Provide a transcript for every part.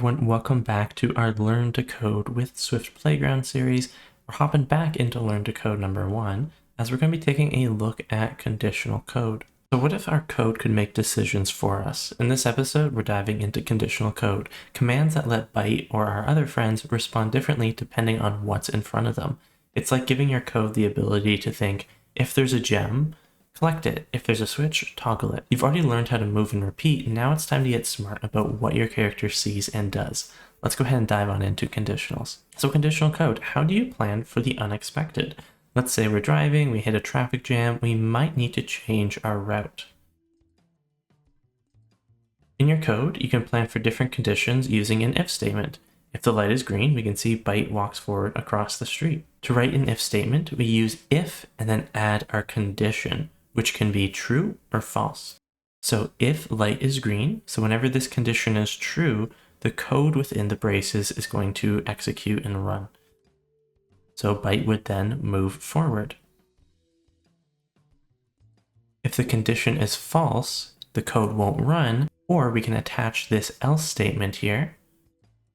everyone, welcome back to our Learn to Code with Swift Playground series. We're hopping back into Learn to Code number 1 as we're going to be taking a look at conditional code. So what if our code could make decisions for us? In this episode, we're diving into conditional code, commands that let Byte or our other friends respond differently depending on what's in front of them. It's like giving your code the ability to think, if there's a gem, collect it. If there's a switch, toggle it. You've already learned how to move and repeat, and now it's time to get smart about what your character sees and does. Let's go ahead and dive on into conditionals. So conditional code, how do you plan for the unexpected? Let's say we're driving, we hit a traffic jam, we might need to change our route. In your code, you can plan for different conditions using an if statement. If the light is green, we can see Byte walks forward across the street. To write an if statement, we use if and then add our condition, which can be true or false. So if light is green, so whenever this condition is true, the code within the braces is going to execute and run. So Byte would then move forward. If the condition is false, the code won't run, or we can attach this else statement here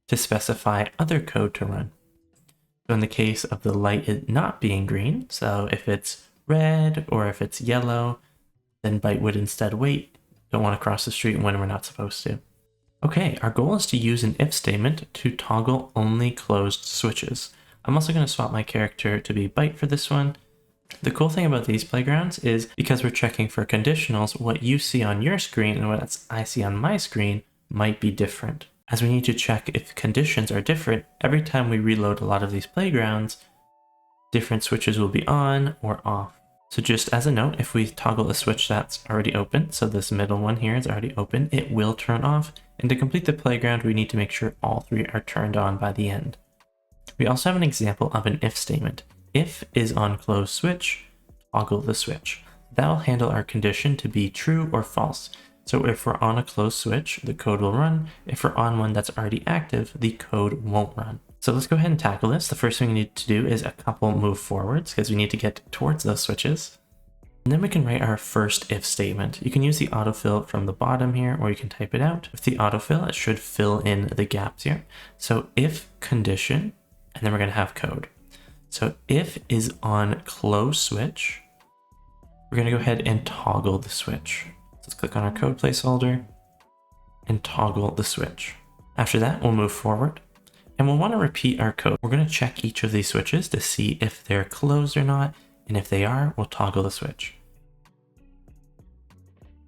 to specify other code to run. So in the case of the light not being green, so if it's red or if it's yellow, then Byte would instead wait. Don't want to cross the street when we're not supposed to. Okay, our goal is to use an if statement to toggle only closed switches. I'm also going to swap my character to be Byte for this one. The cool thing about these playgrounds is because we're checking for conditionals, what you see on your screen and what I see on my screen might be different. As we need to check if conditions are different, every time we reload a lot of these playgrounds, different switches will be on or off. So just as a note, if we toggle a switch that's already open, so this middle one here is already open, it will turn off. And to complete the playground, we need to make sure all three are turned on by the end. We also have an example of an if statement. If is on closed switch, toggle the switch. That'll handle our condition to be true or false. So if we're on a closed switch, the code will run. If we're on one that's already active, the code won't run. So let's go ahead and tackle this. The first thing we need to do is a couple move forwards because we need to get towards those switches. And then we can write our first if statement. You can use the autofill from the bottom here, or you can type it out. With the autofill, it should fill in the gaps here. So if condition, and then we're going to have code. So if is on closed switch, we're going to go ahead and toggle the switch. Let's click on our code placeholder and toggle the switch. After that, we'll move forward and we'll want to repeat our code. We're going to check each of these switches to see if they're closed or not. And if they are, we'll toggle the switch.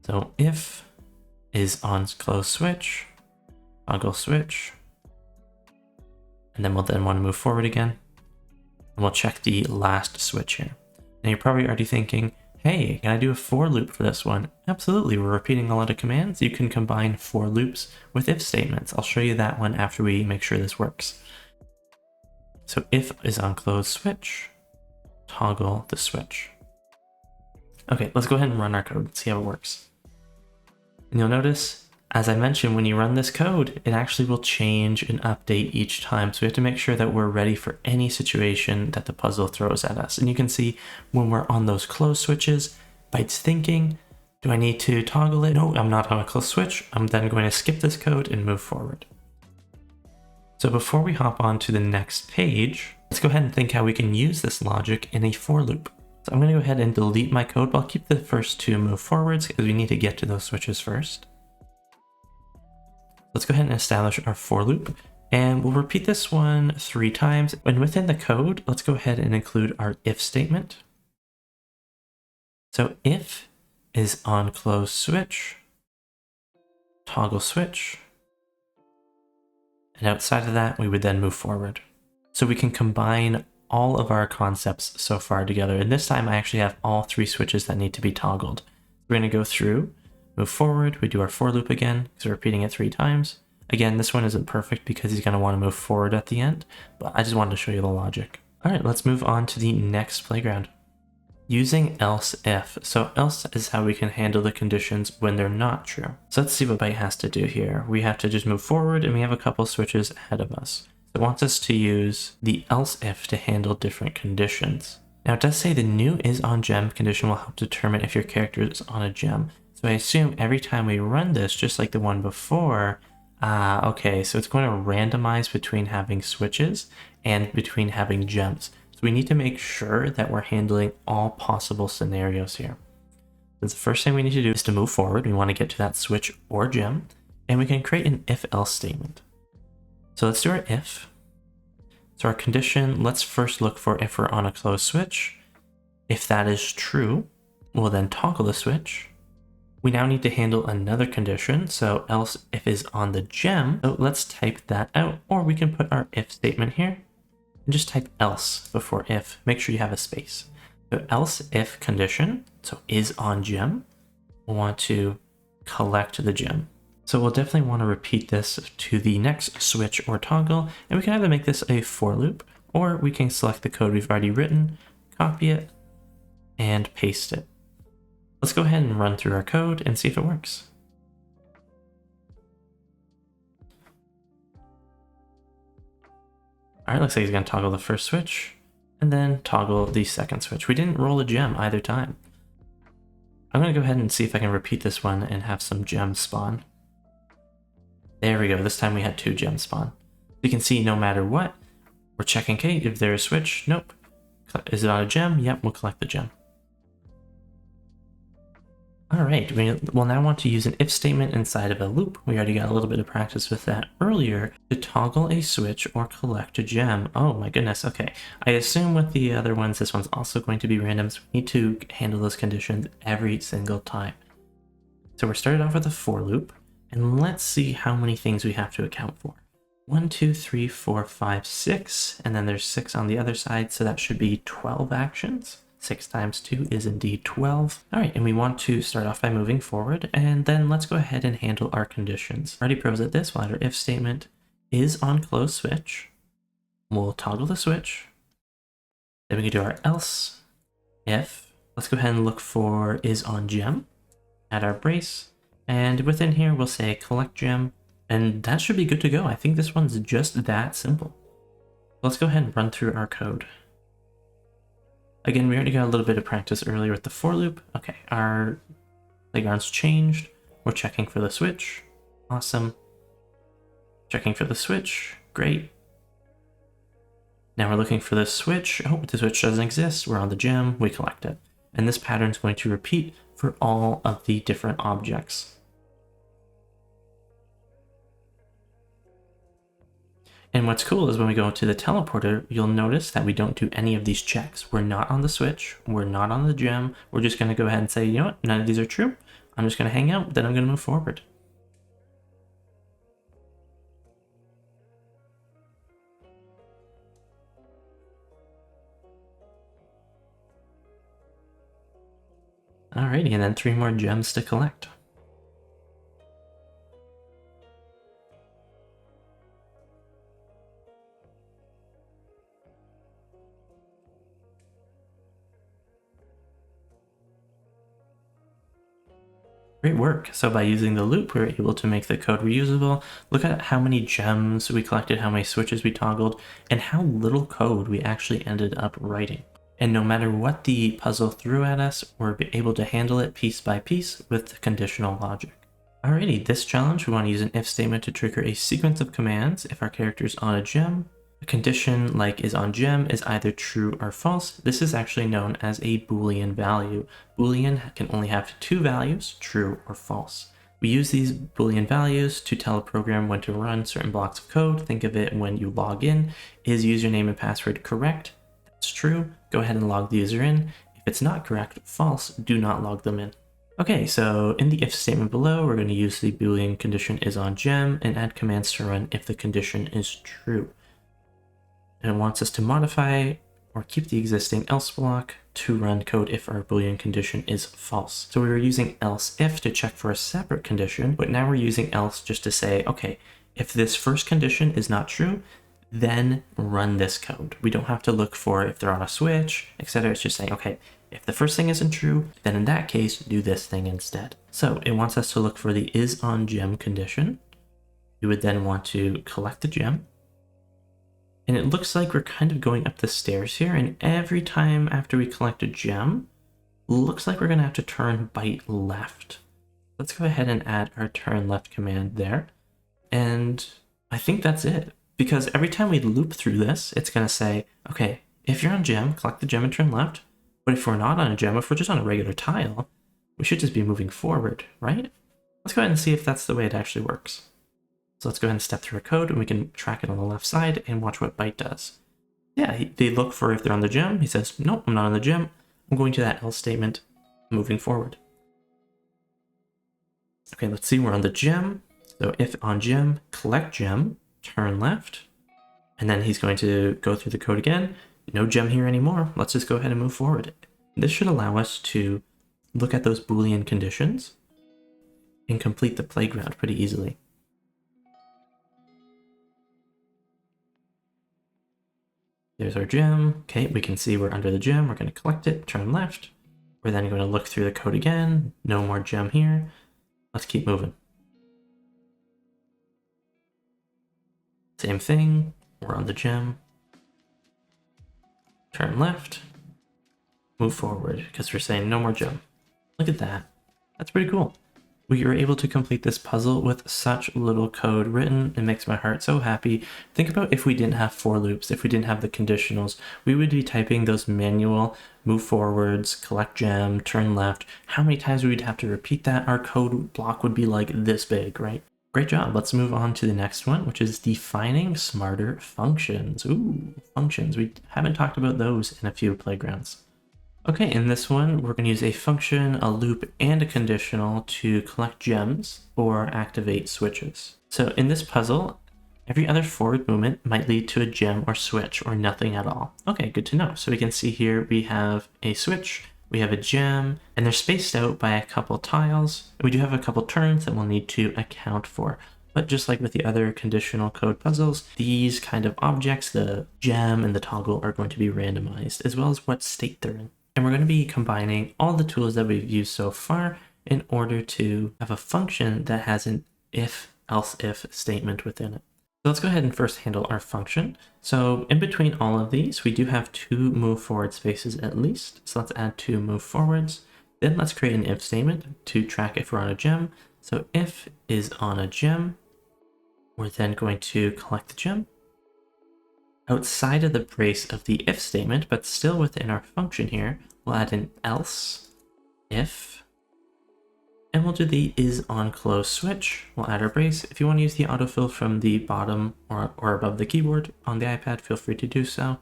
So if is on closed switch, toggle switch. And then we'll want to move forward again. And we'll check the last switch here. And you're probably already thinking, hey, can I do a for loop for this one? Absolutely, we're repeating a lot of commands. You can combine for loops with if statements. I'll show you that one after we make sure this works. So if is on closed switch, toggle the switch. Okay, let's go ahead and run our code and see how it works. And you'll notice, as I mentioned, when you run this code, it actually will change and update each time. So we have to make sure that we're ready for any situation that the puzzle throws at us. And you can see when we're on those closed switches, Byte's thinking, do I need to toggle it? No, I'm not on a closed switch. I'm then going to skip this code and move forward. So before we hop on to the next page, let's go ahead and think how we can use this logic in a for loop. So I'm going to go ahead and delete my code, but I'll keep the first two move forwards because we need to get to those switches first. Let's go ahead and establish our for loop, and we'll repeat this one 3 times. And within the code, let's go ahead and include our if statement. So if is on closed switch, toggle switch. And outside of that, we would then move forward. So we can combine all of our concepts so far together. And this time I actually have all 3 switches that need to be toggled. We're going to go through, move forward, we do our for loop again, because we're repeating it 3 times. Again, this one isn't perfect because he's going to want to move forward at the end, but I just wanted to show you the logic. All right, let's move on to the next playground. Using else if. So else is how we can handle the conditions when they're not true. So let's see what Byte has to do here. We have to just move forward and we have a couple switches ahead of us. It wants us to use the else if to handle different conditions. Now it does say the new is on gem condition will help determine if your character is on a gem. So I assume every time we run this, just like the one before, Okay, so it's going to randomize between having switches and between having gems. So we need to make sure that we're handling all possible scenarios here. So the first thing we need to do is to move forward. We want to get to that switch or gem, and we can create an if-else statement. So let's do our if. So our condition, let's first look for if we're on a closed switch. If that is true, we'll then toggle the switch. We now need to handle another condition, so else if is on the gem. So let's type that out, or we can put our if statement here and just type else before if. Make sure you have a space. So else if condition, so is on gem, we'll want to collect the gem. So we'll definitely want to repeat this to the next switch or toggle, and we can either make this a for loop, or we can select the code we've already written, copy it, and paste it. Let's go ahead and run through our code and see if it works. All right, looks like he's going to toggle the first switch and then toggle the second switch. We didn't roll a gem either time. I'm going to go ahead and see if I can repeat this one and have some gems spawn. There we go. This time we had 2 gems spawn. You can see no matter what, we're checking, okay, if there's a switch, nope. Is it on a gem? Yep, we'll collect the gem. All right, we'll now want to use an if statement inside of a loop. We already got a little bit of practice with that earlier to toggle a switch or collect a gem. Oh my goodness, okay. I assume with the other ones, this one's also going to be random, so we need to handle those conditions every single time. So we're started off with a for loop, and let's see how many things we have to account for. 1, 2, 3, 4, 5, 6, and then there's 6 on the other side, so that should be 12 actions. 6 times 2 is indeed 12. All right, and we want to start off by moving forward, and then let's go ahead and handle our conditions. Already pros at this, we'll add our if statement is on closed switch. We'll toggle the switch. Then we can do our else if. Let's go ahead and look for is on gem. Add our brace, and within here we'll say collect gem, and that should be good to go. I think this one's just that simple. Let's go ahead and run through our code. Again, we already got a little bit of practice earlier with the for loop. Okay, our playground's changed. We're checking for the switch. Awesome. Checking for the switch. Great. Now we're looking for the switch. Oh, the switch doesn't exist. We're on the gem. We collect it. And this pattern is going to repeat for all of the different objects. And what's cool is when we go to the teleporter, you'll notice that we don't do any of these checks. We're not on the switch. We're not on the gem. We're just going to go ahead and say, you know what? None of these are true. I'm just going to hang out. Then I'm going to move forward. Alrighty, and then 3 more gems to collect. Great work. So by using the loop, we were able to make the code reusable. Look at how many gems we collected, how many switches we toggled, and how little code we actually ended up writing. And no matter what the puzzle threw at us, we're able to handle it piece by piece with conditional logic. Alrighty, this challenge, we want to use an if statement to trigger a sequence of commands if our character is on a gem. A condition like is on gem is either true or false. This is actually known as a Boolean value. Boolean can only have 2 values, true or false. We use these Boolean values to tell a program when to run certain blocks of code. Think of it when you log in. Is username and password correct? That's true. Go ahead and log the user in. If it's not correct, false, do not log them in. Okay, so in the if statement below, we're going to use the Boolean condition is on gem and add commands to run if the condition is true. And it wants us to modify or keep the existing else block to run code if our Boolean condition is false. So we were using else if to check for a separate condition, but now we're using else just to say, okay, if this first condition is not true, then run this code. We don't have to look for if they're on a switch, etc. It's just saying, okay, if the first thing isn't true, then in that case, do this thing instead. So it wants us to look for the is on gem condition. We would then want to collect the gem. And it looks like we're kind of going up the stairs here, and every time after we collect a gem, looks like we're going to have to turn byte left. Let's go ahead and add our turn left command there. And I think that's it. Because every time we loop through this, it's going to say, okay, if you're on gem, collect the gem and turn left. But if we're not on a gem, if we're just on a regular tile, we should just be moving forward, right? Let's go ahead and see if that's the way it actually works. So let's go ahead and step through a code, and we can track it on the left side and watch what byte does. Yeah, they look for if they're on the gem. He says, nope, I'm not on the gem. I'm going to that else statement, moving forward. Okay, let's see, we're on the gem. So if on gem, collect gem, turn left, and then he's going to go through the code again. No gem here anymore. Let's just go ahead and move forward. This should allow us to look at those Boolean conditions and complete the playground pretty easily. There's our gem. Okay, we can see we're under the gem. We're going to collect it, turn left. We're then going to look through the code again. No more gem here. Let's keep moving. Same thing. We're on the gem. Turn left. Move forward, because we're saying no more gem. Look at that. That's pretty cool. We were able to complete this puzzle with such little code written. It makes my heart so happy. Think about if we didn't have for loops, if we didn't have the conditionals, we would be typing those manual move forwards, collect gem, turn left. How many times we'd have to repeat that? Our code block would be like this big, right? Great job. Let's move on to the next one, which is defining smarter functions. Ooh, functions. We haven't talked about those in a few playgrounds. Okay, in this one, we're going to use a function, a loop, and a conditional to collect gems or activate switches. So in this puzzle, every other forward movement might lead to a gem or switch or nothing at all. Okay, good to know. So we can see here we have a switch, we have a gem, and they're spaced out by a couple tiles. We do have a couple turns that we'll need to account for. But just like with the other conditional code puzzles, these kind of objects, the gem and the toggle, are going to be randomized, as well as what state they're in. And we're going to be combining all the tools that we've used so far in order to have a function that has an if, else if statement within it. So let's go ahead and first handle our function. So in between all of these, we do have 2 move forward spaces at least. So let's add 2 move forwards. Then let's create an if statement to track if we're on a gem. So if is on a gem, we're then going to collect the gem. Outside of the brace of the if statement, but still within our function here, we'll add an else if, and we'll do the is on close switch. We'll add our brace. If you want to use the autofill from the bottom or above the keyboard on the iPad, feel free to do so.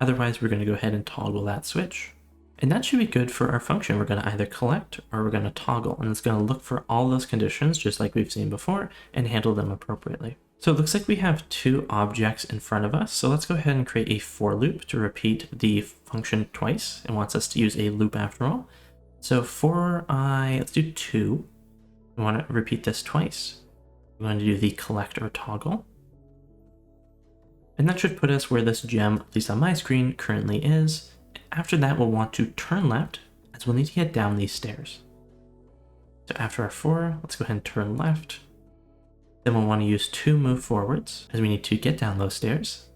Otherwise, we're going to go ahead and toggle that switch. And that should be good for our function. We're going to either collect or we're going to toggle, and it's going to look for all those conditions just like we've seen before and handle them appropriately. So it looks like we have 2 objects in front of us. So let's go ahead and create a for loop to repeat the function twice. It wants us to use a loop after all. So for I, let's do 2. We want to repeat this twice. We want to do the collect or toggle. And that should put us where this gem, at least on my screen, currently is. After that, we'll want to turn left, as we'll need to get down these stairs. So after our 4, let's go ahead and turn left. Then we'll want to use 2 move forwards, as we need to get down those stairs.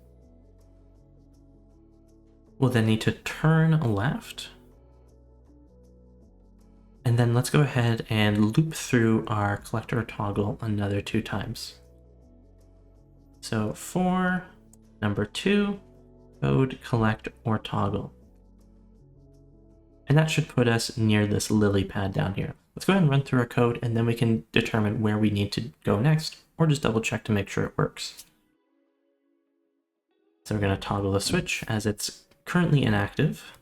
We'll then need to turn left. And then let's go ahead and loop through our collector toggle another 2 times. So for number 2, code collect or toggle. And that should put us near this lily pad down here. Let's go ahead and run through our code, and then we can determine where we need to go next, or just double check to make sure it works. So we're going to toggle the switch as it's currently inactive.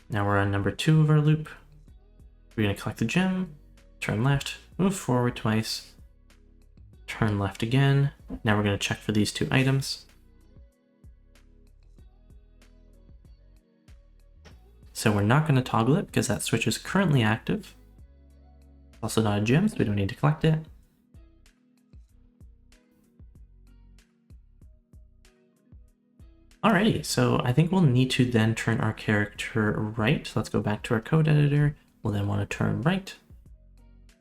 Now we're on number 2 of our loop. We're going to collect the gem, turn left, move forward twice, turn left again. Now we're going to check for these 2 items. So we're not going to toggle it because that switch is currently active. It's also not a gem, so we don't need to collect it. Alrighty, so I think we'll need to then turn our character right. Let's go back to our code editor. We'll then want to turn right,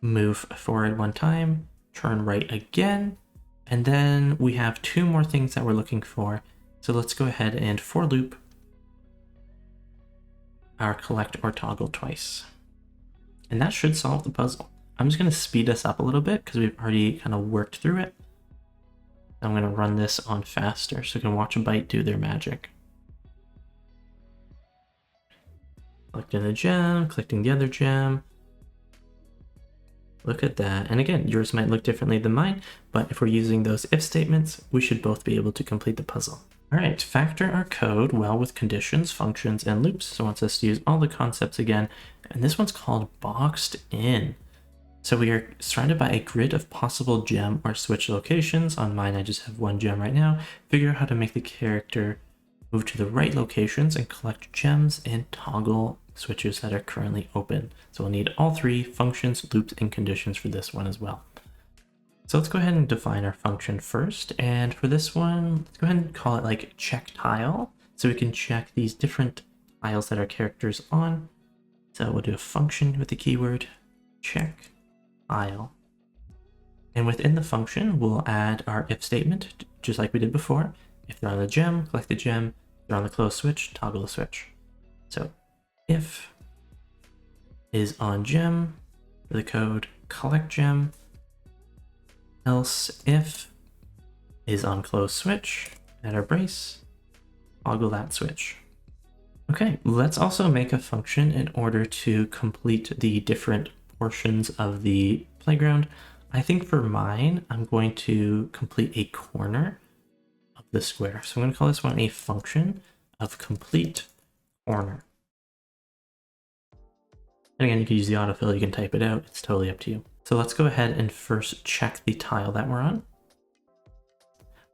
move forward 1 time, turn right again, and then we have 2 more things that we're looking for. So let's go ahead and for loop our collect or toggle twice. And that should solve the puzzle. I'm just going to speed us up a little bit because we've already kind of worked through it. I'm going to run this on faster so you can watch Byte do their magic. Collecting a gem, collecting the other gem. Look at that. And again, yours might look differently than mine, but if we're using those if statements, we should both be able to complete the puzzle. All right, factor our code well with conditions, functions, and loops. So it wants us to use all the concepts again. And this one's called boxed in. So we are surrounded by a grid of possible gem or switch locations. On mine, I just have one gem right now. Figure out how to make the character move to the right locations and collect gems and toggle switches that are currently open. So we'll need all three functions, loops, and conditions for this one as well. So let's go ahead and define our function first. And for this one, let's go ahead and call it like check tile. So we can check these different tiles that our character's on. So we'll do a function with the keyword check tile. And within the function, we'll add our if statement, just like we did before. If they're on the gem, collect the gem. If they're on the close switch, toggle the switch. So if is on gem for the code, collect gem. Else if is on close switch, add our brace, toggle that switch. Okay, let's also make a function in order to complete the different portions of the playground. I think for mine, I'm going to complete a corner of the square. So I'm going to call this one a function of complete corner. And again, you can use the autofill, you can type it out, it's totally up to you. So let's go ahead and first check the tile that we're on.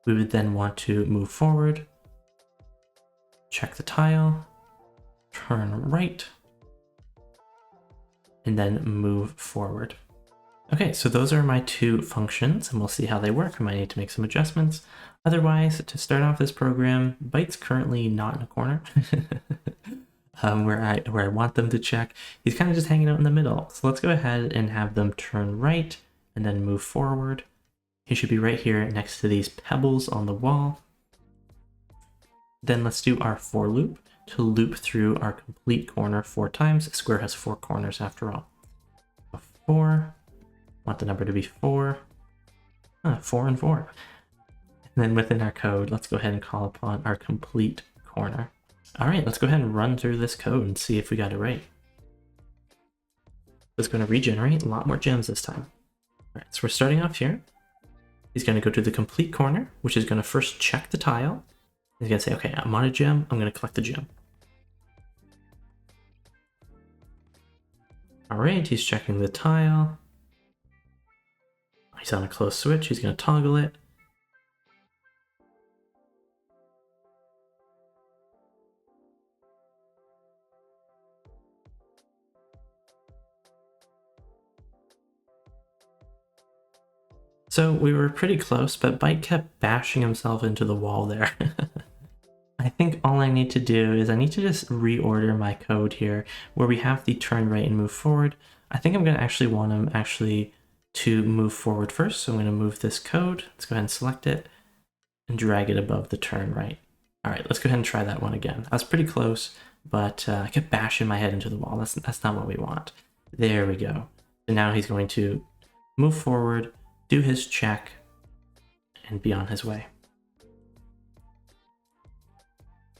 We would then want to move forward, check the tile, turn right, and then move forward. Okay, so those are my two functions, and we'll see how they work. I might need to make some adjustments. Otherwise, to start off this program, Byte's currently not in a corner. Where I want them to check. He's kind of just hanging out in the middle. So let's go ahead and have them turn right and then move forward. He should be right here next to these pebbles on the wall. Then let's do our for loop to loop through our complete corner 4 times. A square has 4 corners after all. 4, want the number to be 4. 4 and 4. And then within our code, let's go ahead and call upon our complete corner. All right, let's go ahead and run through this code and see if we got it right. It's going to regenerate a lot more gems this time. All right, so we're starting off here. He's going to go to the complete corner, which is going to first check the tile. He's going to say, okay, I'm on a gem. I'm going to collect the gem. All right, he's checking the tile. He's on a close switch. He's going to toggle it. So we were pretty close, but Byte kept bashing himself into the wall there. I think all I need to do is I need to just reorder my code here where we have the turn right and move forward. I think I'm going to actually want him to move forward first. So I'm going to move this code. Let's go ahead and select it and drag it above the turn right. All right, let's go ahead and try that one again. I was pretty close, but I kept bashing my head into the wall. That's not what we want. There we go. So now he's going to move forward, do his check, and be on his way.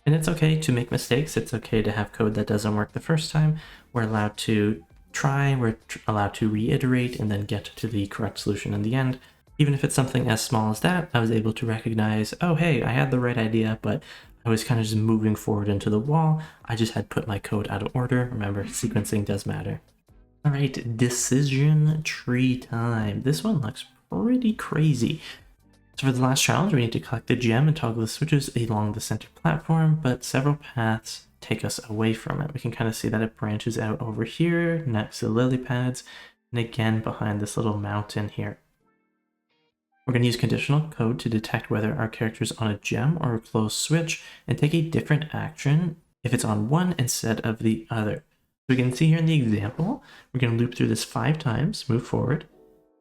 And it's okay to make mistakes. It's okay to have code that doesn't work the first time. We're allowed to try, we're allowed to reiterate, and then get to the correct solution in the end. Even if it's something as small as that, I was able to recognize, oh, hey, I had the right idea, but I was kind of just moving forward into the wall. I just had put my code out of order. Remember, sequencing does matter. All right, decision tree time. This one looks pretty crazy. So for the last challenge, we need to collect the gem and toggle the switches along the center platform, but several paths take us away from it. We can kind of see that it branches out over here next to the lily pads, and again behind this little mountain here. We're going to use conditional code to detect whether our character is on a gem or a closed switch and take a different action if it's on one instead of the other. So we can see here in the example, we're going to loop through this 5 times, move forward,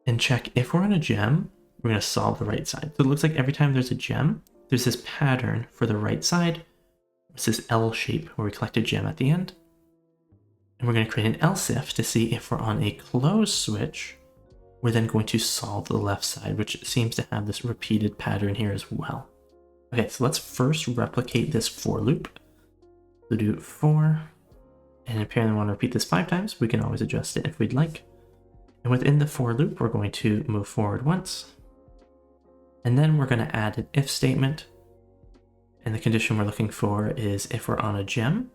and check if we're on a gem, we're going to solve the right side. So it looks like every time there's a gem, there's this pattern for the right side. It's this L shape where we collect a gem at the end. And we're going to create an else if to see if we're on a closed switch. We're then going to solve the left side, which seems to have this repeated pattern here as well. Okay, so let's first replicate this for loop. So do for, and apparently we want to repeat this 5 times. We can always adjust it if we'd like. And within the for loop, we're going to move forward once. And then we're going to add an if statement. And the condition we're looking for is if we're on a gem,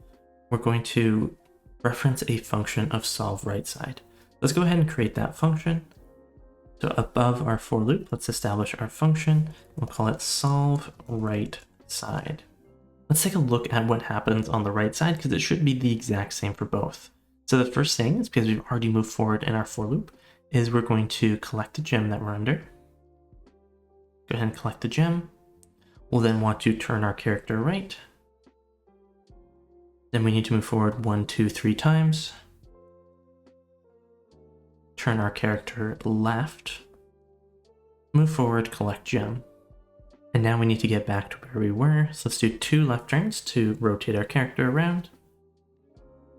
we're going to reference a function of solve right side. Let's go ahead and create that function. So above our for loop, let's establish our function. We'll call it solve right side. Let's take a look at what happens on the right side because it should be the exact same for both. So the first thing is, because we've already moved forward in our for loop, is we're going to collect the gem that we're under. Go ahead and collect the gem. We'll then want to turn our character right. Then we need to move forward 1, 2, 3 times. Turn our character left. Move forward, collect gem. And now we need to get back to where we were. So let's do 2 left turns to rotate our character around.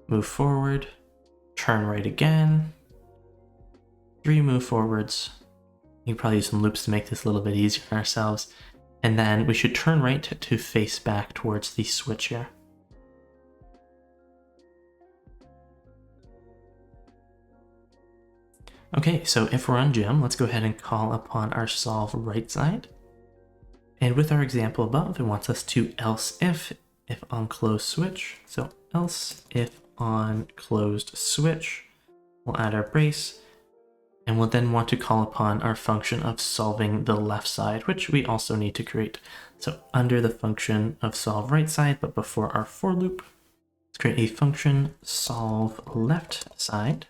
Move forward, turn right again. 3 move forwards. You can probably use some loops to make this a little bit easier for ourselves. And then we should turn right to face back towards the switch here. Okay, so if we're on gem, let's go ahead and call upon our solve right side. And with our example above, it wants us to else if on closed switch. So else if on closed switch, we'll add our brace, and we'll then want to call upon our function of solving the left side, which we also need to create. So under the function of solve right side, but before our for loop, let's create a function solve left side.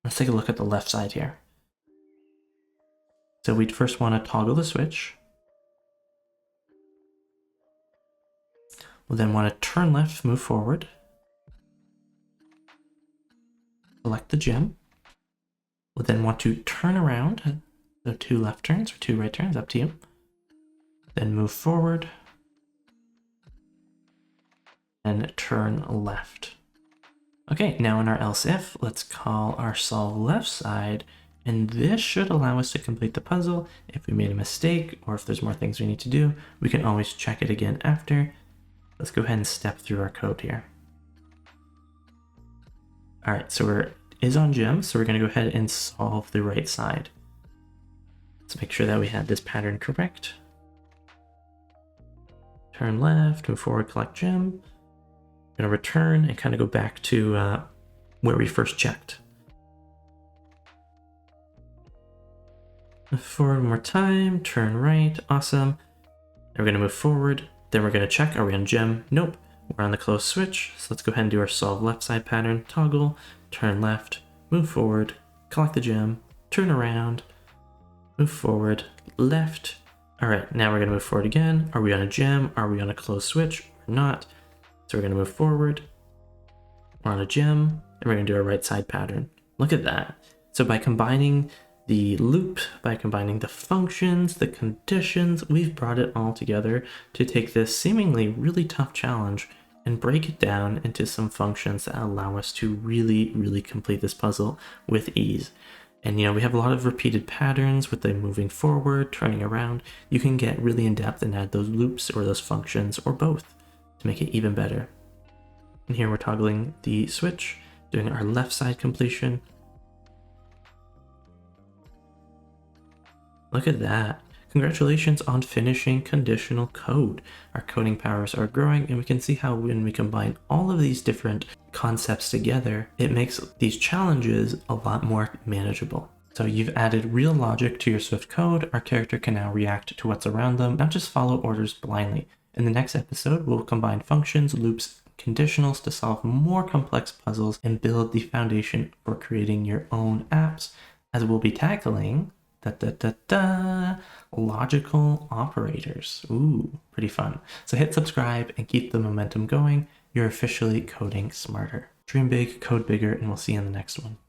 Let's take a look at the left side here. So we'd first want to toggle the switch. We'll then want to turn left, move forward. Select the gem. We'll then want to turn around. So 2 left turns or 2 right turns, up to you. Then move forward. And turn left. Okay, now in our else if, let's call our solve left side, and this should allow us to complete the puzzle. If we made a mistake or if there's more things we need to do, we can always check it again after. Let's go ahead and step through our code here. All right, so we're is on gem, so we're going to go ahead and solve the right side. Let's make sure that we had this pattern correct. Turn left, move forward, collect gem. We're going to return and kind of go back to where we first checked. Move forward one more time, turn right, awesome. And we're going to move forward, then we're going to check, are we on gem? Nope, we're on the closed switch. So let's go ahead and do our solve left side pattern, toggle, turn left, move forward, collect the gem, turn around, move forward, left. All right, now we're going to move forward again. Are we on a gem? Are we on a closed switch or not? So we're going to move forward, we're on a gem, and we're going to do our right side pattern. Look at that. So by combining the loop, by combining the functions, the conditions, we've brought it all together to take this seemingly really tough challenge and break it down into some functions that allow us to really, really complete this puzzle with ease. And, you know, we have a lot of repeated patterns with the moving forward, turning around. You can get really in depth and add those loops or those functions or both to make it even better. And here we're toggling the switch, doing our left side completion. Look at that. Congratulations on finishing conditional code. Our coding powers are growing, and we can see how when we combine all of these different concepts together, it makes these challenges a lot more manageable. So you've added real logic to your Swift code. Our character can now react to what's around them, not just follow orders blindly. In the next episode, we'll combine functions, loops, conditionals to solve more complex puzzles and build the foundation for creating your own apps, as we'll be tackling logical operators. Ooh, pretty fun. So hit subscribe and keep the momentum going. You're officially coding smarter. Dream big, code bigger, and we'll see you in the next one.